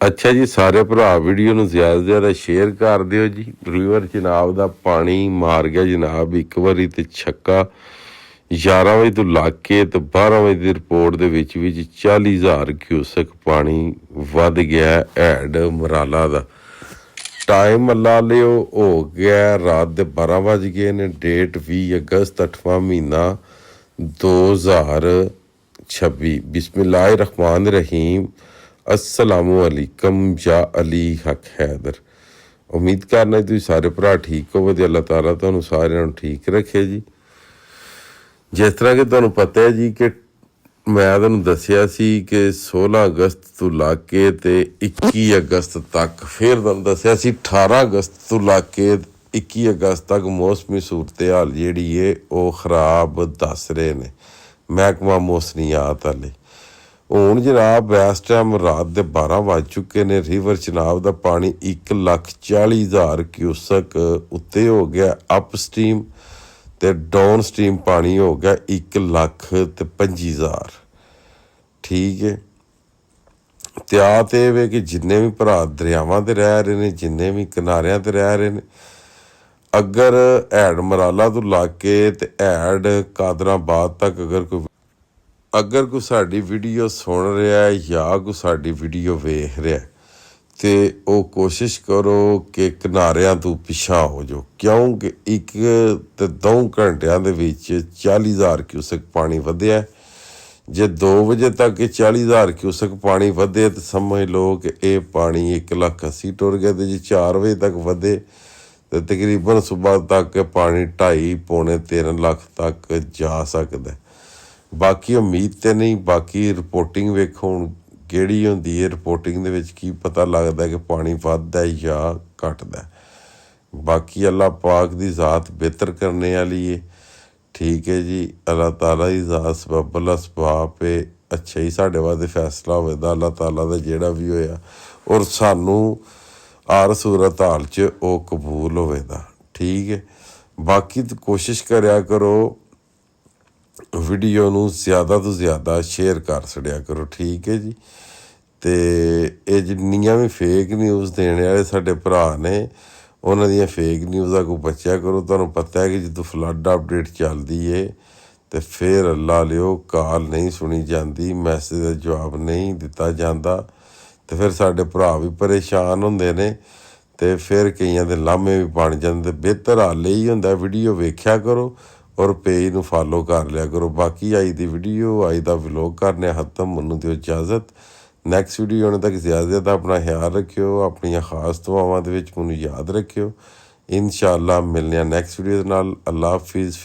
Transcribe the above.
ਅੱਛਾ ਜੀ, ਸਾਰੇ ਭਰਾ ਵੀਡੀਓ ਨੂੰ ਜ਼ਿਆਦਾ ਤੋਂ ਜ਼ਿਆਦਾ ਸ਼ੇਅਰ ਕਰ ਦਿਓ ਜੀ। ਰਿਵਰ ਜਨਾਬ ਦਾ ਪਾਣੀ ਮਾਰ ਗਿਆ ਜਨਾਬ ਇੱਕ ਵਾਰੀ ਤੇ ਛੱਕਾ। 11 ਵਜੇ ਤੋਂ ਲੱਗ ਕੇ ਤੇ 12 ਵਜੇ ਦੀ ਰਿਪੋਰਟ ਦੇ ਵਿੱਚ 40,000 ਕਿਊਸਕ ਪਾਣੀ ਵੱਧ ਗਿਆ ਹੈਡ ਮਰਾਲਾ ਦਾ। ਟਾਈਮ ਲਾ ਲਿਓ ਹੋ ਗਿਆ ਰਾਤ ਦੇ 12 ਵੱਜ ਗਏ ਨੇ। ਡੇਟ 20 ਅਗਸਤ 8ਵਾਂ ਮਹੀਨਾ 2026। ਬਿਸਮਿल्लाह रहमान रहीम। अस्सलामु अलैकुम या अली हक हैदर। उम्मीद करना तुसीं सारे भरा ठीक होवो ते अल्लाह ताला तुहानूं सारिਆਂ ਨੂੰ ठीक रखे जी। जिस तरह कि तुहानूं पता है जी कि मैं तुहानूं दस्सिया सी कि 16 अगस्त तो लग के ते 21 अगस्त तक, फिर तुहानूं दस्सिया सी 18 अगस्त तो लग के 21 अगस्त तक मौसमी सूरत हाल जिहड़ी है वो खराब दस रहे ने महकमा मौसमियात वाले। ਹੁਣ जनाब इस टाइम रात के 12 ਵੱਜ चुके ने। रिवर चिनाब का पानी 1,40,000 क्यूसक उत्ते हो गया अप स्ट्रीम ते डाउन स्ट्रीम पानी हो गया 1,25,000। ठीक है, त्यात ये कि जिन्ने भी भरा दरियावां ते रह रहे ने, जिन्ने भी किनारियां ते रह रहे ने, अगर हैड मराला तो लग के ते हैड कादराबाद तक अगर कोई साडी वीडियो सुन रहा है या कोई साडी वीडियो वेख रहा है तो वो कोशिश करो कि किनारियां तो पिछा हो जाओ, क्योंकि 1 ते 2 घंटिया के 40,000 क्यूसक पानी वधिया। जे 2 बजे तक 40,000 क्यूसक पानी वधे तो समझ लो कि यह पानी 1,80,000 टुर गया। तो जे 4 बजे तक वधे तो तकरीबन सुबह तक पानी 2.5-3 लाख तक जा सकता है। बाकी उम्मीद तो नहीं, बाकी रिपोर्टिंग वेखो हुण किहड़ी हुंदी है। रिपोर्टिंग दे विच की पता लगदा कि पानी वधदा है या घटदा है। बाकी अल्लाह पाक दी ज़ात बेहतर करने वाली है। ठीक है जी, अल्लाह ताला दी ज़ात सबब असबाब पे अच्छा ही साढ़े वास्ते फैसला होवेगा अल्लाह ताला दा जिहड़ा भी होया, और सानू हर सूरत हाल च वो कबूल होवेगा। ठीक है, बाकी तो कोशिश करया करो वीडियो नूं ज़्यादा तो ज़्यादा शेयर कर छड़िया करो। ठीक है जी, तो ये जिन्नियां भी फेक न्यूज़ देने वाले साडे भरा ने उन्हां दियां फेक न्यूज़ां को बचिया करो। तुहानूं पता है कि जो फ्लड अपडेट चलदी है तो फिर अल्लाह लिओ कॉल नहीं सुनी जाती, मैसेज का जवाब नहीं दिता जाता, तो फिर साडे भरा भी परेशान हुंदे ने ते फिर कईयां दे लामे भी बन जाते। बेहतर हाल यही हुंदा वीडियो वेख्या करो और पेज नूं फॉलो कर लिया करो। बाकी अज दी वीडियो अज दा व्लॉग करने खत्म। मैनूं दिओ इजाजत, नैक्सट वीडियो आने तक ज़्यादा ज़्यादा अपना ख्याल रखियो, अपनियां खास दुआवां दे विच मैनूं याद रखियो। इंशाअल्लाह मिलने नैक्सट वीडियो दे नाल। अल्लाह हाफिज़।